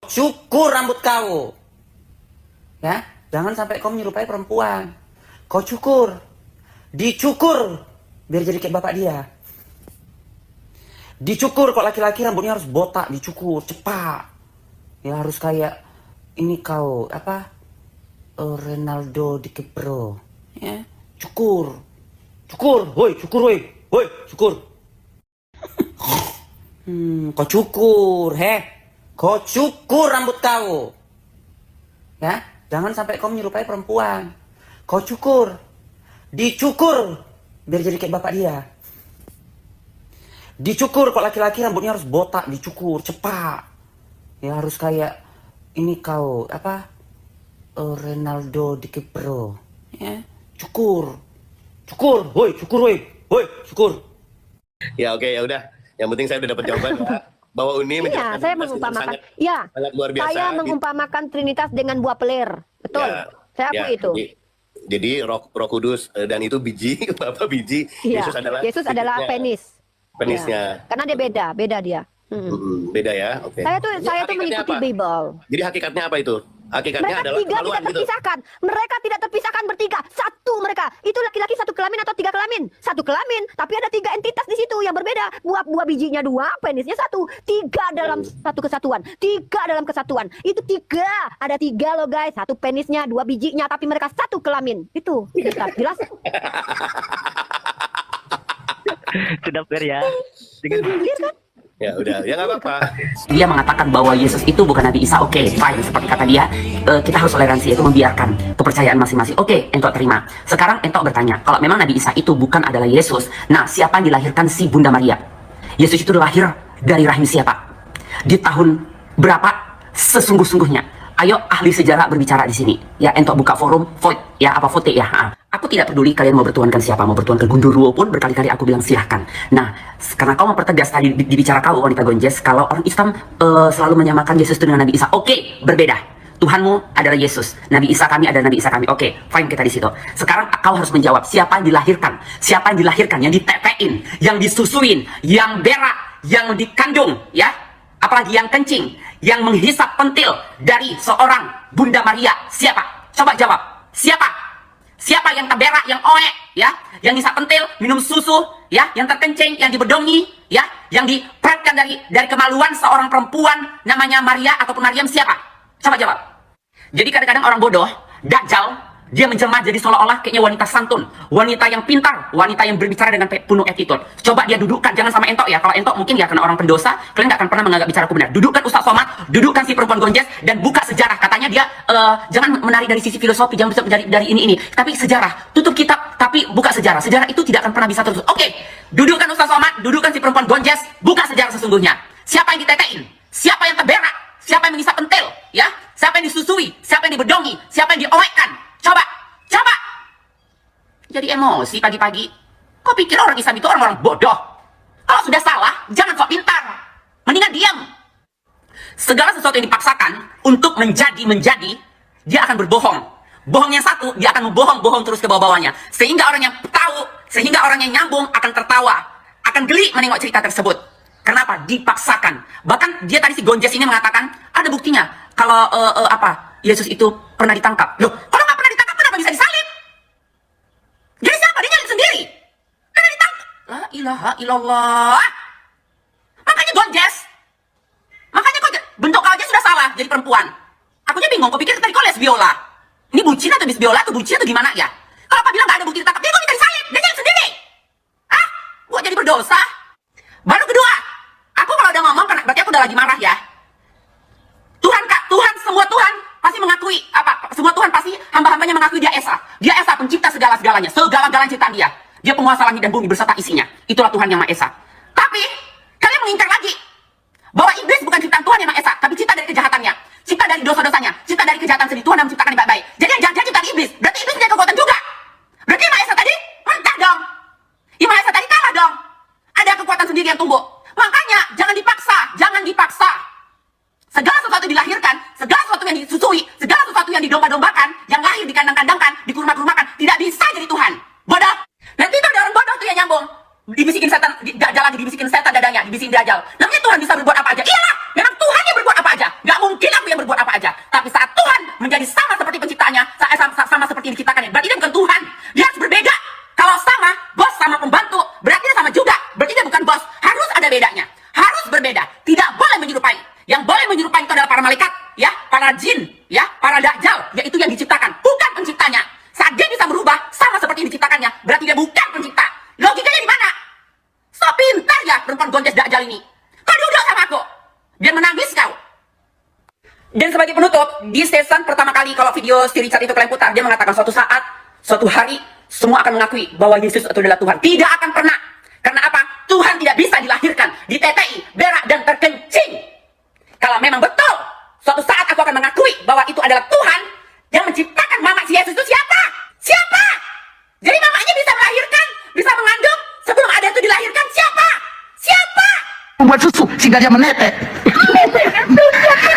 Cukur rambut kau. Ya, jangan sampai kau menyerupai perempuan. Kau cukur. Dicukur biar jadi kayak bapak dia. Dicukur, kok laki-laki rambutnya harus botak, dicukur cepat. Ya harus kayak ini kau apa? Ronaldo DiCaprio. Ya, cukur. Cukur, woi, cukur woi. Woi, cukur. Kau cukur, kau cukur rambut kau. Ya, jangan sampai kau menyerupai perempuan. Kau cukur. Dicukur biar jadi kayak bapak dia. Dicukur, kok laki-laki rambutnya harus botak, dicukur cepat. Ya harus kayak ini kau apa? Ronaldo DiCaprio. Ya, cukur. Cukur, woi, cukur woi. Woi, cukur. Ya oke, ya udah. Yang penting saya udah dapat jawaban ya. Bahwa Uni Iya, saya mengumpamakan. Ya, sangat luar biasa. saya mengumpamakan Trinitas dengan buah peler. Betul. Ya, Saya akui itu. Jadi Roh Kudus dan itu biji, Bapak biji. Iya. Yesus adalah penis. penisnya. Ya. Karena dia beda dia. Beda ya, oke. Saya tuh mengikuti apa? Bible. Jadi hakikatnya apa itu? Hakikatnya Mereka adalah tiga kemaluan tidak terpisahkan. Mereka tidak terpisahkan bertiga. Satu mereka. Itu laki-laki satu kelamin atau tiga kelamin. Satu kelamin, tapi ada tiga entitas di situ yang berbeda. Buah bijinya dua, penisnya satu. Tiga dalam satu kesatuan. Tiga dalam kesatuan. Itu tiga. Ada tiga loh guys. Satu penisnya, dua bijinya, tapi mereka satu kelamin. Itu. Jelas? Sudah fair ya. Clear kan? Ya udah, ya nggak apa-apa. Dia mengatakan bahwa Yesus itu bukan Nabi Isa. Oke, fine. Seperti kata dia, kita harus toleransi, itu membiarkan kepercayaan masing-masing. Oke, Entok terima. Sekarang Entok bertanya, kalau memang Nabi Isa itu bukan adalah Yesus, nah siapa yang dilahirkan si Bunda Maria? Yesus itu lahir dari rahim siapa? Di tahun berapa sesungguh-sungguhnya? Ayo ahli sejarah berbicara di sini. Ya, Entok buka forum, vote ya, apa vote ya. Aku tidak peduli kalian mau bertuankan siapa, mau bertuankan Gundurwo pun berkali-kali aku bilang silahkan. Nah, karena kau mempertegas tadi di bicara kau wanita Gonjes, kalau orang Islam selalu menyamakan Yesus itu dengan Nabi Isa. Oke, berbeda. Tuhanmu adalah Yesus, Nabi Isa kami adalah Nabi Isa kami. Oke, fine kita di situ. Sekarang kau harus menjawab siapa yang dilahirkan, siapa yang dilahirkan, yang ditetein, yang disusuin, yang berak, yang dikandung, ya. Apalagi yang kencing, yang menghisap pentil dari seorang Bunda Maria. Siapa? Coba jawab. Siapa? Siapa yang terberak, yang oek, ya? Yang hisap pentil, minum susu, ya? Yang terkencing, yang dibedongi, ya? Yang dipretkan dari kemaluan seorang perempuan namanya Maria ataupun Maryam. Siapa? Coba jawab. Jadi kadang-kadang orang bodoh, dajjal, dia menjelma jadi seolah-olah kayaknya wanita santun, wanita yang pintar, wanita yang berbicara dengan penuh attitude. Coba dia dudukkan, jangan sama Entok ya. Kalau Entok mungkin ya karena orang pendosa, kalian gak akan pernah menganggap bicaraku benar. Dudukkan Ustaz Somad, dudukkan si perempuan Gonjes, dan buka sejarah. Katanya dia jangan menari dari sisi filosofi, jangan bisa dari ini. Tapi sejarah, tutup kitab, tapi buka sejarah. Sejarah itu tidak akan pernah bisa tertutup. Oke, dudukkan Ustaz Somad, dudukkan si perempuan Gonjes, buka sejarah sesungguhnya. Siapa yang ditetein? Siapa yang terberak? Siapa yang menghisap pentil? Ya? Siapa yang disusui? Siapa yang dibedongi? Siapa yang dioekkan? Coba. Jadi emosi pagi-pagi. Kau pikir orang Islam itu orang-orang bodoh? Kalau sudah salah, jangan sok pintar. Mendingan diam. Segala sesuatu yang dipaksakan untuk menjadi, dia akan berbohong. Bohong yang satu, dia akan membohong terus ke bawah-bawahnya. Sehingga orang yang tahu, sehingga orang yang nyambung akan tertawa. Akan geli menengok cerita tersebut. Kenapa? Dipaksakan. Bahkan dia tadi si Gonjes ini mengatakan, ada buktinya. Kalau Yesus itu pernah ditangkap. Loh, kalau nggak pernah ditangkap, kenapa bisa disalib? Jadi siapa? Dia nyalip sendiri. Karena ditangkap. La ilaha illallah. Makanya Gonjes. Makanya bentuk kau aja sudah salah jadi perempuan. Aku aja bingung, kau pikir tadi kau les biola. Ini bucin atau bis biola atau bucin atau gimana ya? Kalau kau bilang nggak ada bukti ditangkap, dia kok minta disalib? Dia nyalip sendiri. Buat jadi berdosa. Baru kedua, aku kalau udah ngomong, berarti aku udah lagi marah ya. Tuhan, semua Tuhan pasti mengakui semua Tuhan pasti hamba-hambanya mengakui dia Esa. Dia Esa, pencipta segala-galanya, segala-galanya ciptaan dia. Dia penguasa langit dan bumi beserta isinya. Itulah Tuhan yang Maha Esa. Tapi kalian mengingkar lagi bahwa iblis bukan ciptaan Tuhan yang Maha Esa, tapi cipta dari kejahatannya, cipta dari dosa-dosanya, cipta dari kejahatan sendiri. Tuhan yang menciptakan yang baik-baik. Jadi yang jahat ciptaan iblis. Berarti iblis punya kekuatan juga. Berarti yang Maha Esa tadi mentah dong. Yang Maha Esa tadi kalah dong. Ada kekuatan sendiri yang tumbuh. Makanya jangan dipaksa. Segala sesuatu dilahirkan, segala sesuatu yang disusui, segala sesuatu yang didomba-dombakan, yang lahir dikandang-kandangkan, dikurma-kurmakan, tidak bisa jadi Tuhan. Bodoh. Nanti itu ada orang bodoh tuh yang nyambung. Dibisikin setan, dajjal lagi dibisikin setan dadanya, dibisikin dajjal. Namanya Tuhan bisa berbuat apa aja. Iyalah, memang Tuhan yang berbuat apa aja. Gak mungkin menyerupai itu adalah para malaikat, ya, para jin, ya, para dajjal, yaitu yang diciptakan, bukan penciptanya. Saat dia bisa berubah sama seperti yang diciptakannya, berarti dia bukan pencipta. Logikanya di mana? So pintar ya perempuan Gonjes dajjal ini. Kau diudah sama aku, biar menangis kau. Dan sebagai penutup, di season pertama kali kalau video si Richard itu kalian putar, dia mengatakan suatu saat, suatu hari, semua akan mengakui bahwa Yesus itu adalah Tuhan. Tidak akan pernah. Karena apa? Tuhan tidak bisa dilahirkan, ditetei, berak, dan terkencing. Kalau memang betul, suatu saat aku akan mengakui bahwa itu adalah Tuhan yang menciptakan mama si Yesus itu siapa? Siapa? Jadi mamanya bisa melahirkan, bisa mengandung, sebelum ada itu dilahirkan, siapa? Siapa? Membuat susu sehingga dia menetek.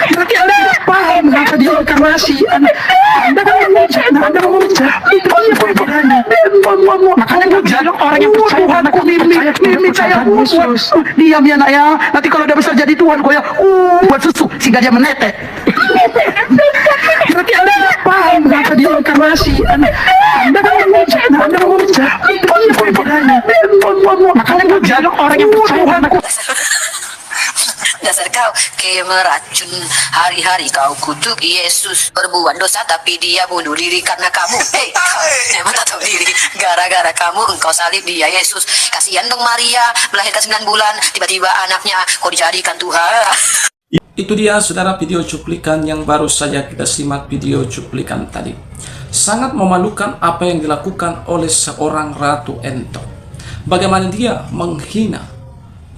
Berarti Anda tidak paham mengapa dia inkarnasi. Anda memuja itu pemikirannya. Makanya muja orang yang percaya Tuhanku, Mimi saya Yesus. Diam ya nak ya. Nanti kalau dia besar jadi Tuhan kau ya buat susu sehingga dia menetek. Berarti Anda tidak paham mengapa dia inkarnasi. Anda memuja itu pemikirannya. Makanya muja orang yang percaya Tuhanku. Dasar kau ke meracun, hari-hari kau kutuk Yesus, berbuat dosa tapi dia bunuh diri karena kamu. Hei, kau emang tak tahu diri, gara-gara kamu engkau salib dia Yesus. Kasihan dong Maria, melahirkan 9 bulan, tiba-tiba anaknya kau dijadikan Tuhan. Itu dia saudara video cuplikan yang baru saja kita simak video cuplikan tadi. Sangat memalukan apa yang dilakukan oleh seorang Ratu Ento. Bagaimana dia menghina,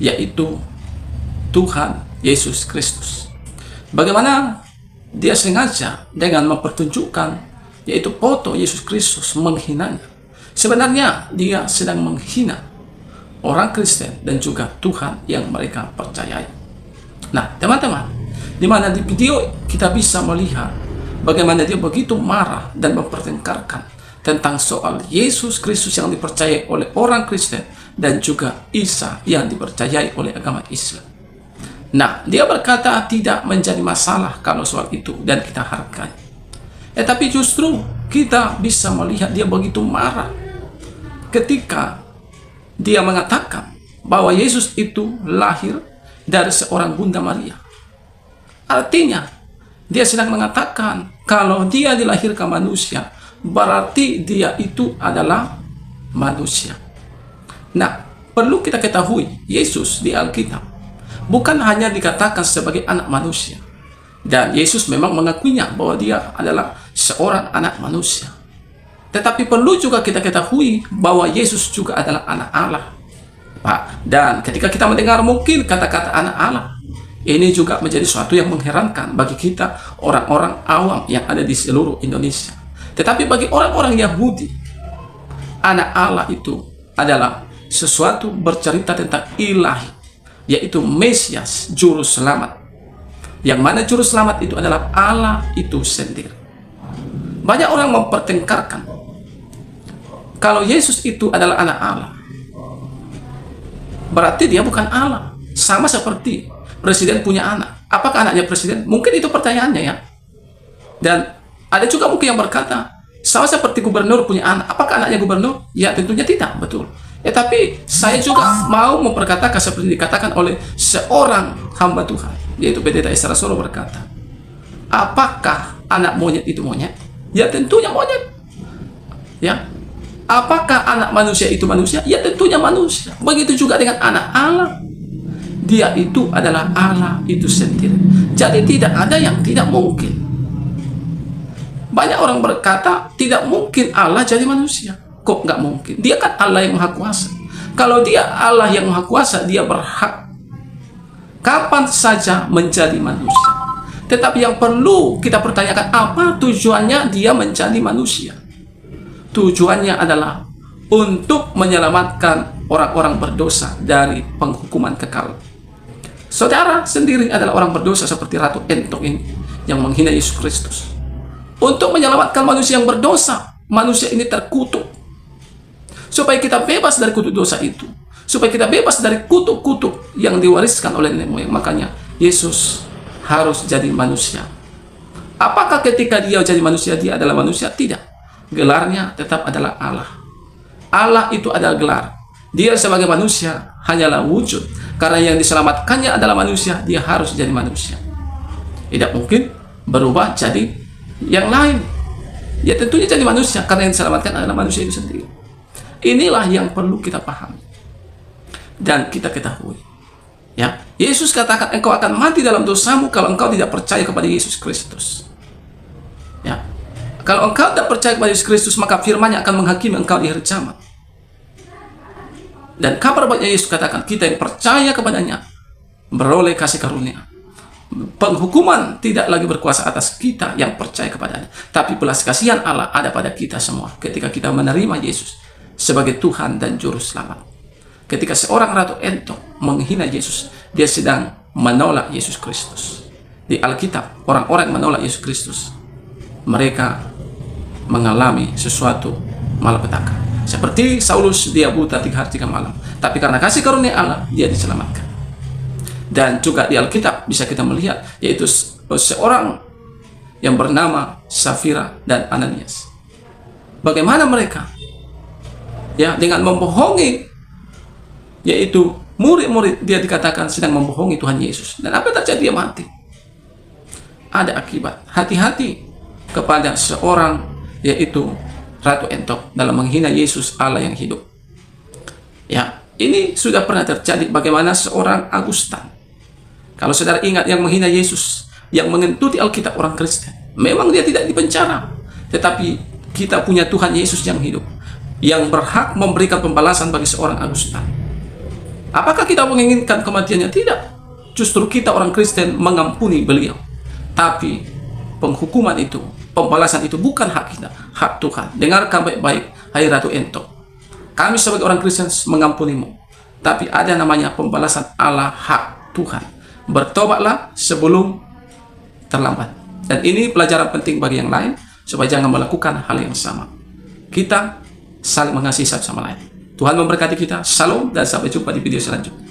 yaitu Tuhan Yesus Kristus. Bagaimana dia sengaja dengan mempertunjukkan yaitu foto Yesus Kristus menghinanya. Sebenarnya dia sedang menghina orang Kristen dan juga Tuhan yang mereka percayai. Nah teman-teman, di mana di video kita bisa melihat bagaimana dia begitu marah dan mempertengkarkan tentang soal Yesus Kristus yang dipercayai oleh orang Kristen dan juga Isa yang dipercayai oleh agama Islam. Nah, dia berkata tidak menjadi masalah kalau soal itu dan kita hargai. Tapi justru kita bisa melihat dia begitu marah ketika dia mengatakan bahwa Yesus itu lahir dari seorang Bunda Maria. Artinya, dia sedang mengatakan kalau dia dilahirkan manusia, berarti dia itu adalah manusia. Nah, perlu kita ketahui, Yesus di Alkitab bukan hanya dikatakan sebagai anak manusia. Dan Yesus memang mengakuinya bahwa dia adalah seorang anak manusia. Tetapi perlu juga kita ketahui bahwa Yesus juga adalah anak Allah. Pak, dan ketika kita mendengar mungkin kata-kata anak Allah, ini juga menjadi sesuatu yang mengherankan bagi kita orang-orang awam yang ada di seluruh Indonesia. Tetapi bagi orang-orang Yahudi, anak Allah itu adalah sesuatu bercerita tentang ilahi, yaitu Mesias, Juru Selamat. Yang mana Juru Selamat itu adalah Allah itu sendiri. Banyak orang mempertengkarkan kalau Yesus itu adalah anak Allah, berarti dia bukan Allah. Sama seperti presiden punya anak. Apakah anaknya presiden? Mungkin itu pertanyaannya ya. Dan ada juga mungkin yang berkata, sama seperti gubernur punya anak. Apakah anaknya gubernur? Ya tentunya tidak, betul. Tapi saya juga mau memperkatakan seperti dikatakan oleh seorang hamba Tuhan, yaitu Pendeta Esra Solo berkata, apakah anak monyet itu monyet? Ya tentunya monyet. Ya. Apakah anak manusia itu manusia? Ya tentunya manusia. Begitu juga dengan anak Allah. Dia itu adalah Allah itu sendiri. Jadi tidak ada yang tidak mungkin. Banyak orang berkata tidak mungkin Allah jadi manusia. Kok nggak mungkin? Dia kan Allah yang Maha Kuasa. Kalau dia Allah yang Maha Kuasa, dia berhak kapan saja menjadi manusia. Tetapi yang perlu kita pertanyakan, apa tujuannya dia menjadi manusia? Tujuannya adalah untuk menyelamatkan orang-orang berdosa dari penghukuman kekal. Saudara sendiri adalah orang berdosa seperti Ratu Entok ini yang menghina Yesus Kristus. Untuk menyelamatkan manusia yang berdosa, manusia ini terkutuk. Supaya kita bebas dari kutuk dosa itu, supaya kita bebas dari kutuk-kutuk yang diwariskan oleh nenek moyang. Makanya Yesus harus jadi manusia. Apakah ketika dia jadi manusia dia adalah manusia? Tidak. Gelarnya tetap adalah Allah. Allah itu adalah gelar. Dia sebagai manusia hanyalah wujud. Karena yang diselamatkannya adalah manusia, dia harus jadi manusia. Tidak mungkin berubah jadi yang lain. Ya tentunya jadi manusia, karena yang diselamatkan adalah manusia itu sendiri. Inilah yang perlu kita pahami dan kita ketahui. Ya, Yesus katakan engkau akan mati dalam dosamu kalau engkau tidak percaya kepada Yesus Kristus. Ya, kalau engkau tidak percaya kepada Yesus Kristus, maka firman-Nya akan menghakimi engkau di hari kiamat. Dan kabar baiknya Yesus katakan kita yang percaya kepadanya beroleh kasih karunia. Penghukuman tidak lagi berkuasa atas kita yang percaya kepadanya, tapi belas kasihan Allah ada pada kita semua ketika kita menerima Yesus sebagai Tuhan dan Juru Selamat. Ketika seorang Ratu Entok menghina Yesus, dia sedang menolak Yesus Kristus. Di Alkitab, orang-orang yang menolak Yesus Kristus, mereka mengalami sesuatu malapetaka. Seperti Saulus, dia buta 3 hari 3 malam, tapi karena kasih karunia Allah, dia diselamatkan. Dan juga di Alkitab bisa kita melihat, yaitu seorang yang bernama Safira dan Ananias. Bagaimana mereka ya dengan membohongi, yaitu murid-murid, dia dikatakan sedang membohongi Tuhan Yesus. Dan apa yang terjadi? Dia mati. Ada akibat. Hati-hati kepada seorang, yaitu Ratu Entok, dalam menghina Yesus Allah yang hidup. Ya, ini sudah pernah terjadi. Bagaimana seorang Agustan, kalau saudara ingat, yang menghina Yesus, yang mengentuti Alkitab orang Kristen, memang dia tidak dipenjara, tetapi kita punya Tuhan Yesus yang hidup, yang berhak memberikan pembalasan bagi seorang Agustan. Apakah kita menginginkan kematiannya? Tidak. Justru kita orang Kristen mengampuni beliau. Tapi penghukuman itu, pembalasan itu bukan hak kita, hak Tuhan. Dengarkan baik-baik, hai Ratu Entok. Kami sebagai orang Kristen mengampunimu, tapi ada namanya pembalasan Allah, hak Tuhan. Bertobatlah sebelum terlambat. Dan ini pelajaran penting bagi yang lain, supaya jangan melakukan hal yang sama. Kita saling mengasihi satu sama lain. Tuhan memberkati kita. Shalom dan sampai jumpa di video selanjutnya.